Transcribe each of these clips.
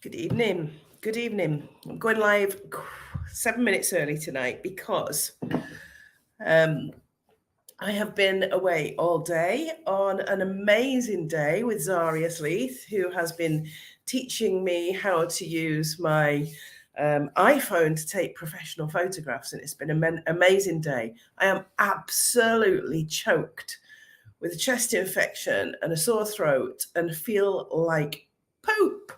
Good evening. Good evening. I'm going live 7 minutes early tonight because um, I have been away all day on an amazing day with 𝐬𝐬𝐧𝐝, who has been teaching me how to use my iPhone to take professional photographs, and it's been an amazing day. I am absolutely choked with a chest infection and a sore throat and feel like poop.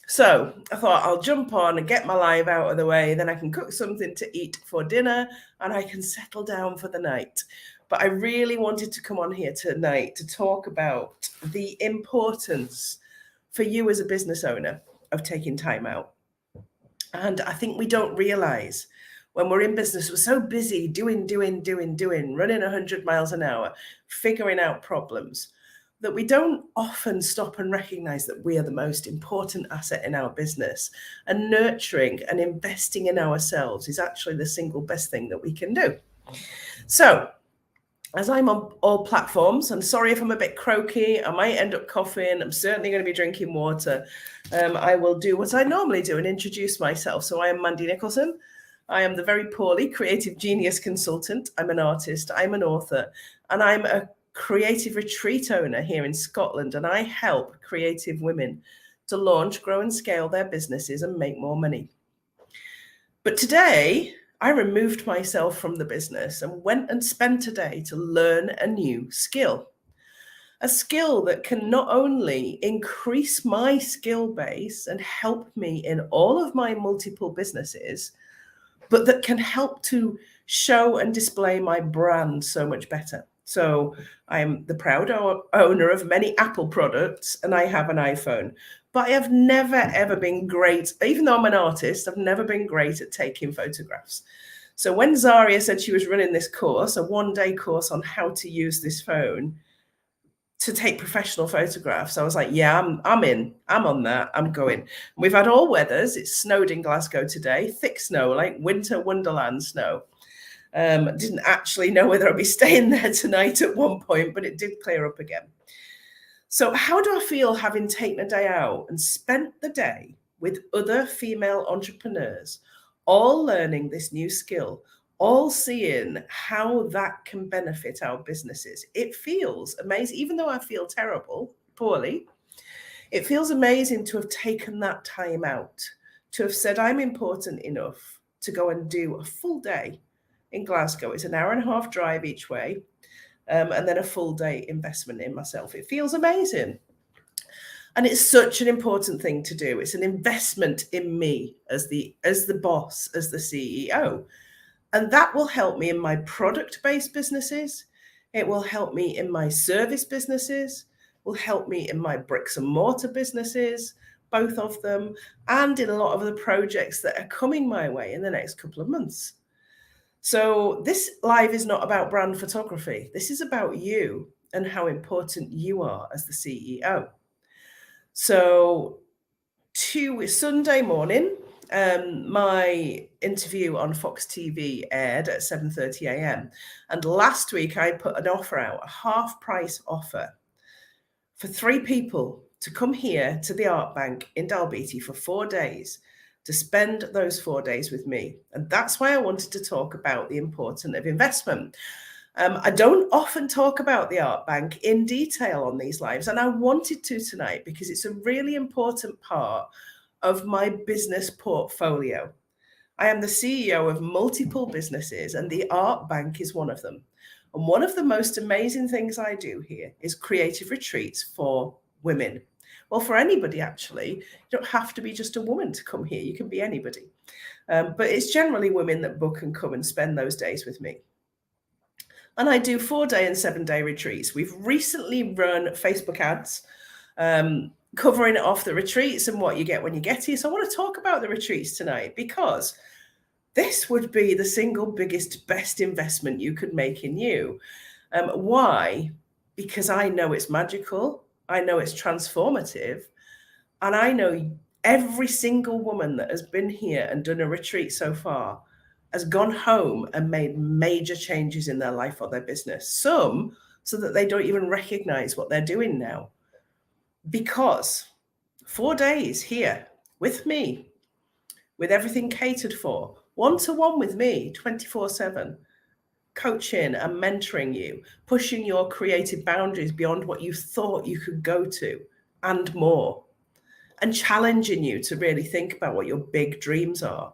So I thought I'll jump on and get my live out of the way, then I can cook something to eat for dinner and I can settle down for the night. But I really wanted to come on here tonight to talk about the importance for you as a business owner of taking time out. And I think we don't realize when we're in business, we're so busy doing, running 100 miles an hour, figuring out problems, that we don't often stop and recognize that we are the most important asset in our business. And nurturing and investing in ourselves is actually the single best thing that we can do. So, as I'm on all platforms, I'm sorry if I'm a bit croaky, I might end up coughing, I'm certainly going to be drinking water. I will do what I normally do and introduce myself. So I am Mandy Nicholson. I am the very poorly creative genius consultant. I'm an artist, I'm an author, and I'm a creative retreat owner here in Scotland. And I help creative women to launch, grow, and scale their businesses and make more money. But today, I removed myself from the business and went and spent a day to learn a new skill. A skill that can not only increase my skill base and help me in all of my multiple businesses, but that can help to show and display my brand so much better. So I'm the proud owner of many Apple products and I have an iPhone. But I have never, ever been great, even though I'm an artist, I've never been great at taking photographs. So when 𝐬𝐬𝐧𝐝 said she was running this course, a one-day course on how to use this phone to take professional photographs, I was like, yeah, I'm in. I'm on that. I'm going. We've had all weathers. It snowed in Glasgow today, thick snow, like winter wonderland snow. Didn't actually know whether I'd be staying there tonight at one point, but it did clear up again. So how do I feel having taken a day out and spent the day with other female entrepreneurs, all learning this new skill, all seeing how that can benefit our businesses? It feels amazing, even though I feel terrible, poorly. It feels amazing to have taken that time out, to have said, I'm important enough to go and do a full day in Glasgow. It's an hour and a half drive each way, and then a full day investment in myself. It feels amazing. And it's such an important thing to do. It's an investment in me as the boss, as the CEO. And that will help me in my product-based businesses. It will help me in my service businesses, will help me in my bricks and mortar businesses, both of them, and in a lot of the projects that are coming my way in the next couple of months. So this live is not about brand photography. This is about you and how important you are as the CEO. So Sunday morning, my interview on Fox TV aired at 7:30 a.m. And last week I put an offer out, a half price offer for 3 people to come here to the Art Bank in Dalbeattie for 4 days, to spend those 4 days with me. And that's why I wanted to talk about the importance of investment. I don't often talk about the Art Bank in detail on these lives, and I wanted to tonight because it's a really important part of my business portfolio. I am the CEO of multiple businesses, and the Art Bank is one of them. And one of the most amazing things I do here is creative retreats for women. Well, for anybody, actually. You don't have to be just a woman to come here. You can be anybody. But it's generally women that book and come and spend those days with me. And I do 4-day and 7-day retreats. We've recently run Facebook ads, covering off the retreats and what you get when you get here. So I want to talk about the retreats tonight because this would be the single biggest, best investment you could make in you. Why? Because I know it's magical. I know it's transformative. And I know every single woman that has been here and done a retreat so far has gone home and made major changes in their life or their business. Some so that they don't even recognize what they're doing now. Because 4 days here with me, with everything catered for, one-to-one with me, 24/7, coaching and mentoring you, pushing your creative boundaries beyond what you thought you could go to and more, and challenging you to really think about what your big dreams are.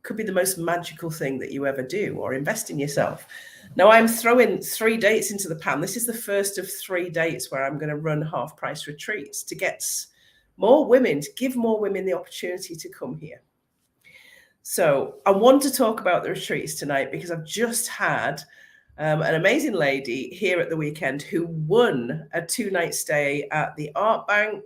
Could be the most magical thing that you ever do, or invest in yourself. Now, I'm throwing 3 dates into the pan. This is the first of 3 dates where I'm going to run half-price retreats to get more women, to give more women the opportunity to come here. So I want to talk about the retreats tonight because I've just had an amazing lady here at the weekend who won a 2-night stay at the Art Bank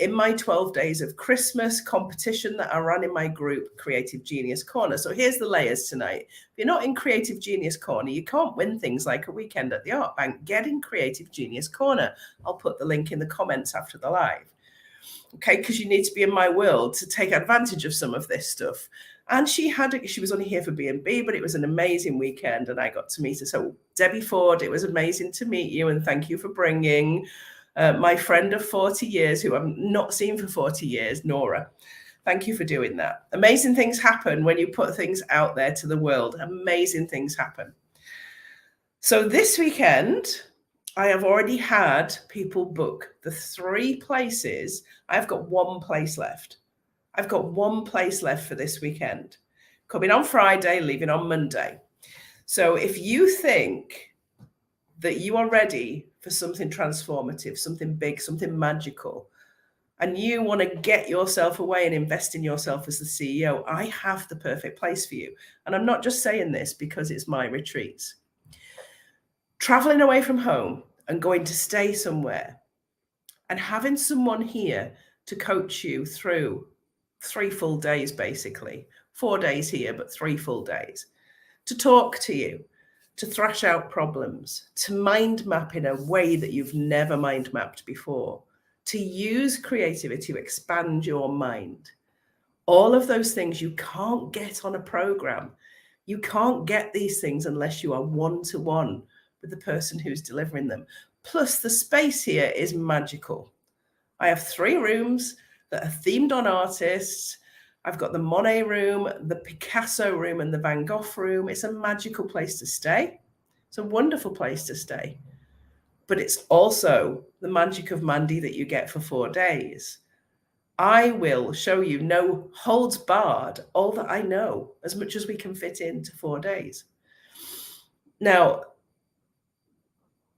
in my 12 Days of Christmas competition that I ran in my group, Creative Genius Corner. So here's the layers tonight. If you're not in Creative Genius Corner, you can't win things like a weekend at the Art Bank. Get in Creative Genius Corner. I'll put the link in the comments after the live. Okay, because you need to be in my world to take advantage of some of this stuff. And she was only here for B&B, but it was an amazing weekend and I got to meet her. So Debbie Ford, it was amazing to meet you and thank you for bringing my friend of 40 years, who I've not seen for 40 years, Nora. Thank you for doing that. Amazing things happen when you put things out there to the world. Amazing things happen. So this weekend, I have already had people book the 3 places. I've got 1 place left. I've got 1 place left for this weekend. Coming on Friday, leaving on Monday. So if you think that you are ready for something transformative, something big, something magical, and you want to get yourself away and invest in yourself as the CEO, I have the perfect place for you. And I'm not just saying this because it's my retreats. Traveling away from home and going to stay somewhere and having someone here to coach you through 3 full days, basically 4 days here, but 3 full days, to talk to you, to thrash out problems, to mind map in a way that you've never mind mapped before, to use creativity to expand your mind. All of those things you can't get on a program. You can't get these things unless you are one-to-one with the person who's delivering them. Plus, the space here is magical. I have 3 rooms that are themed on artists. I've got the Monet room, the Picasso room, and the Van Gogh room. It's a magical place to stay. It's a wonderful place to stay. But it's also the magic of Mandy that you get for 4 days. I will show you, no holds barred, all that I know, as much as we can fit into 4 days. Now,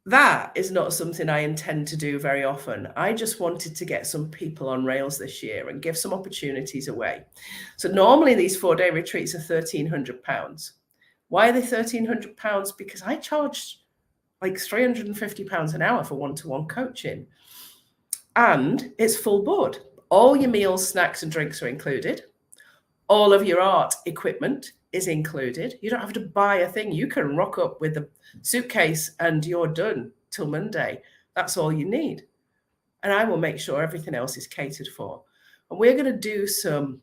that is not something I intend to do very often. I just wanted to get some people on rails this year and give some opportunities away. So normally these 4-day retreats are £1,300. Why are they £1,300? Because I charge like £350 an hour for one-to-one coaching. And it's full board. All your meals, snacks, and drinks are included. All of your art equipment is included. You don't have to buy a thing. You can rock up with a suitcase and you're done till Monday. That's all you need. And I will make sure everything else is catered for. And we're going to do some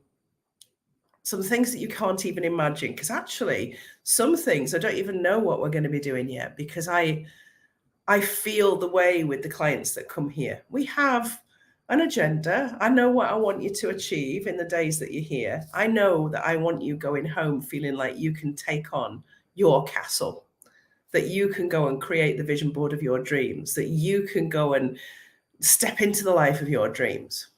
things that you can't even imagine, because actually some things I don't even know what we're going to be doing yet, because I feel the way with the clients that come here. We have an agenda. I know what I want you to achieve in the days that you're here. I know that I want you going home feeling like you can take on your castle, that you can go and create the vision board of your dreams, that you can go and step into the life of your dreams.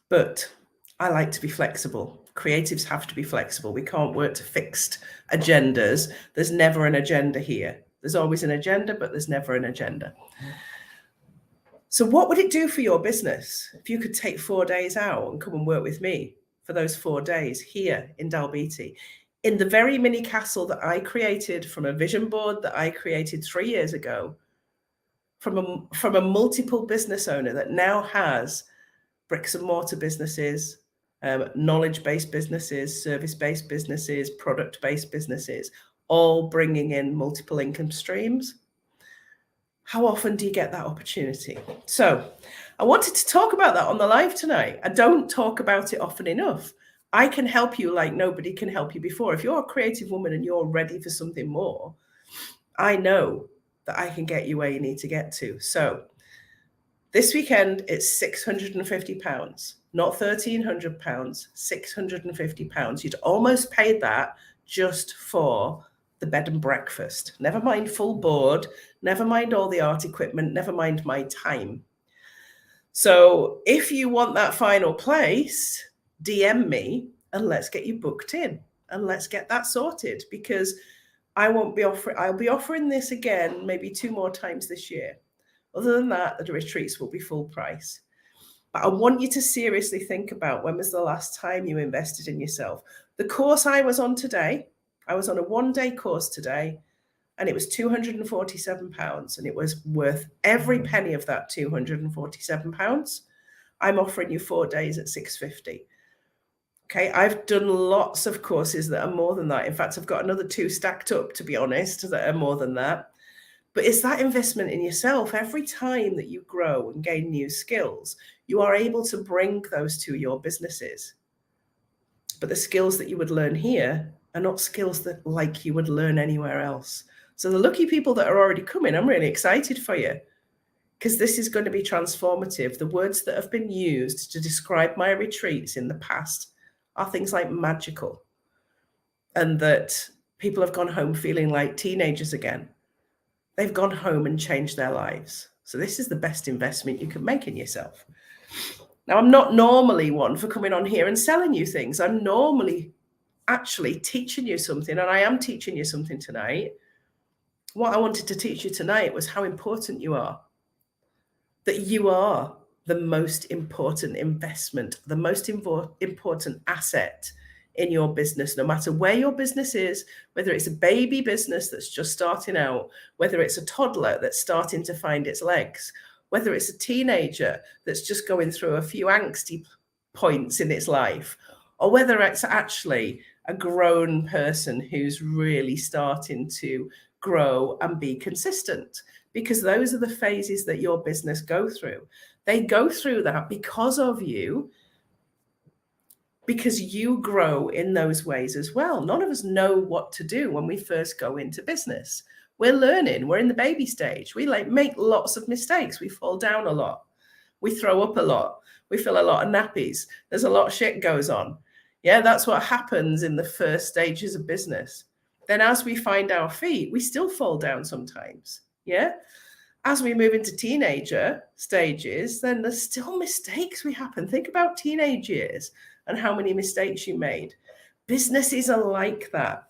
But I like to be flexible. Creatives have to be flexible. We can't work to fixed agendas. There's never an agenda here. There's always an agenda, but there's never an agenda. So what would it do for your business if you could take 4 days out and come and work with me for those 4 days here in Dalbeattie, in the very mini castle that I created from a vision board that I created 3 years ago, from a multiple business owner that now has bricks and mortar businesses, knowledge-based businesses, service-based businesses, product-based businesses, all bringing in multiple income streams. How often do you get that opportunity? So I wanted to talk about that on the live tonight. I don't talk about it often enough. I can help you like nobody can help you before. If you're a creative woman and you're ready for something more, I know that I can get you where you need to get to. So This weekend, it's £650, not £1,300, £650. You'd almost paid that just for the bed and breakfast. Never mind full board, never mind all the art equipment, never mind my time. So if you want that final place, DM me and let's get you booked in and let's get that sorted, because I'll be offering this again, maybe 2 more times this year. Other than that, the retreats will be full price. But I want you to seriously think about, when was the last time you invested in yourself? The course I was on today, I was on a 1-day course today, and it was £247, and it was worth every penny of that £247. I'm offering you 4 days at £650. Okay, I've done lots of courses that are more than that. In fact, I've got another 2 stacked up, to be honest, that are more than that. But it's that investment in yourself. Every time that you grow and gain new skills, you are able to bring those to your businesses. But the skills that you would learn here are not skills that like you would learn anywhere else. So the lucky people that are already coming, I'm really excited for you, because this is going to be transformative. The words that have been used to describe my retreats in the past are things like magical, and that people have gone home feeling like teenagers again. They've gone home and changed their lives. So this is the best investment you can make in yourself. Now, I'm not normally one for coming on here and selling you things. I'm normally actually teaching you something, and I am teaching you something tonight. What I wanted to teach you tonight was how important you are. That you are the most important investment, the most important asset in your business, no matter where your business is, whether it's a baby business that's just starting out, whether it's a toddler that's starting to find its legs, whether it's a teenager that's just going through a few angsty points in its life, or whether it's actually a grown person who's really starting to grow and be consistent, because those are the phases that your business go through. They go through that because of you, because you grow in those ways as well. None of us know what to do when we first go into business. We're learning. We're in the baby stage. We make lots of mistakes. We fall down a lot. We throw up a lot. We feel a lot of nappies. There's a lot of shit goes on. Yeah, that's what happens in the first stages of business. Then as we find our feet, we still fall down sometimes. Yeah. As we move into teenager stages, then there's still mistakes we happen. Think about teenage years and how many mistakes you made. Businesses are like that.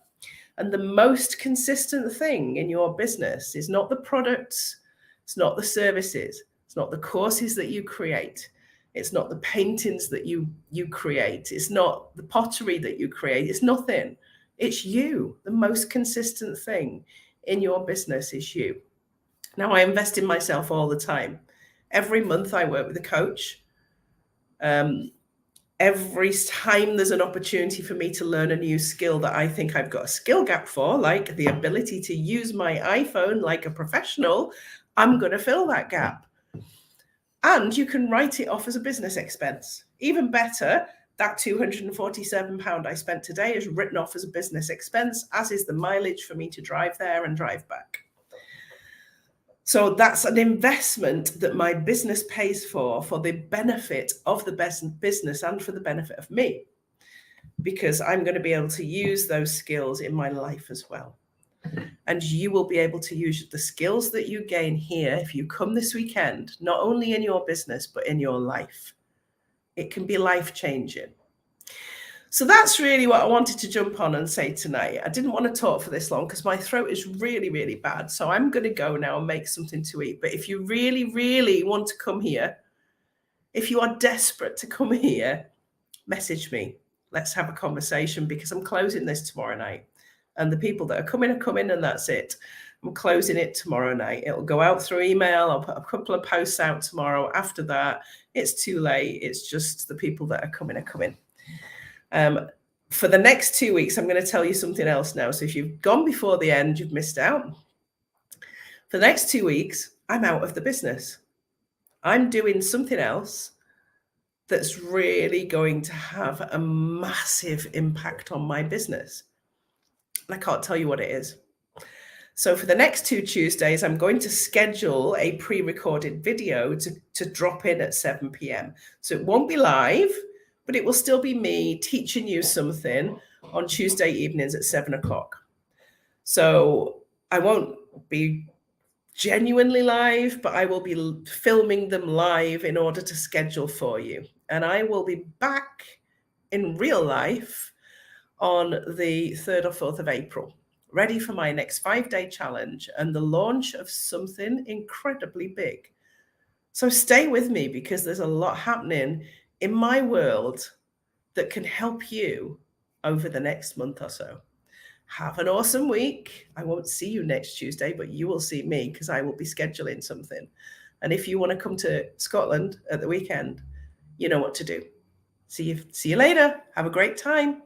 And the most consistent thing in your business is not the products, it's not the services, it's not the courses that you create, it's not the paintings that you create, it's not the pottery that you create, it's nothing. It's you. The most consistent thing in your business is you. Now, I invest in myself all the time. Every month I work with a coach. Every time there's an opportunity for me to learn a new skill that I think I've got a skill gap for, like the ability to use my iPhone like a professional, I'm going to fill that gap. And you can write it off as a business expense. Even better, that £247 I spent today is written off as a business expense, as is the mileage for me to drive there and drive back. So that's an investment that my business pays for the benefit of the business and for the benefit of me, because I'm going to be able to use those skills in my life as well. And you will be able to use the skills that you gain here if you come this weekend, not only in your business, but in your life. It can be life-changing. So that's really what I wanted to jump on and say tonight. I didn't want to talk for this long because my throat is really, really bad. So I'm going to go now and make something to eat. But if you really, really want to come here, if you are desperate to come here, message me. Let's have a conversation, because I'm closing this tomorrow night. And the people that are coming, and that's it. I'm closing it tomorrow night. It'll go out through email. I'll put a couple of posts out tomorrow. After that, it's too late. It's just the people that are coming. For the next 2 weeks, I'm going to tell you something else now. So if you've gone before the end, you've missed out. For the next 2 weeks, I'm out of the business. I'm doing something else that's really going to have a massive impact on my business. And I can't tell you what it is. So for the next 2 Tuesdays, I'm going to schedule a pre-recorded video to drop in at 7 p.m. So it won't be live, but it will still be me teaching you something on Tuesday evenings at 7 o'clock. So I won't be genuinely live, but I will be filming them live in order to schedule for you. And I will be back in real life on the 3rd or 4th of April, ready for my next 5-day challenge and the launch of something incredibly big. So stay with me because there's a lot happening in my world that can help you over the next month or so. Have an awesome week. I won't see you next Tuesday, but you will see me because I will be scheduling something. And if you want to come to Scotland at the weekend, you know what to do. See you later. Have a great time.